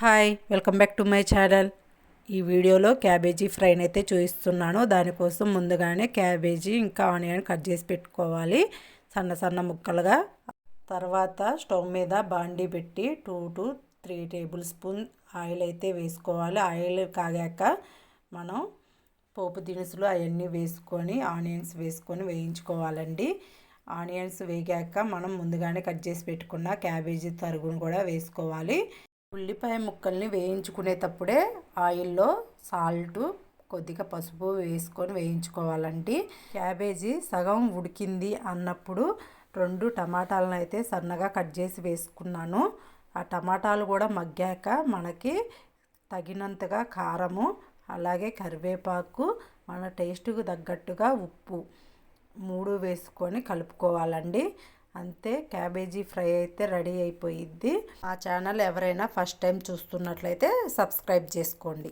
Hi, welcome back to my channel. ఈ వీడియోలో cabbage ఫ్రైని అయితే చూపిస్తున్నాను. దానికోసం ముందుగానే క్యాబేజీ ఇంకా ఆనియన్ కట్ చేసి పెట్టుకోవాలి సన్న సన్న ముక్కలుగా. తర్వాత స్టవ్ మీద బాండీ పెట్టి 2 to 3 టేబుల్ స్పూన్ ఆయిల్ అయితే వేసుకోవాలి. ఆయిల్ కాగాక మనం పోపు దినుసులు అవన్నీ వేసుకొని ఆనియన్స్ వేసుకొని వేయించుకోవాలండి. ఆనియన్స్ వేగాక మనం ముందుగానే కట్ చేసి పెట్టుకున్న క్యాబేజీ తరుగును కూడా వేసుకోవాలి. ఉల్లిపాయ ముక్కల్ని వేయించుకునేటప్పుడే ఆయిల్లో సాల్టు కొద్దిగా పసుపు వేసుకొని వేయించుకోవాలండి. క్యాబేజీ సగం ఉడికింది అన్నప్పుడు 2 టమాటాలను అయితే సన్నగా కట్ చేసి వేసుకున్నాను. ఆ టమాటాలు కూడా మగ్గాక మనకి తగినంతగా కారము, అలాగే కరివేపాకు, మన టేస్ట్కు తగ్గట్టుగా ఉప్పు 3 వేసుకొని కలుపుకోవాలండి. అంతే, క్యాబేజీ ఫ్రై అయితే రెడీ అయిపోయిద్ది. ఆ ఛానల్ ఎవరైనా ఫస్ట్ టైం చూస్తున్నట్లయితే సబ్స్క్రైబ్ చేసుకోండి.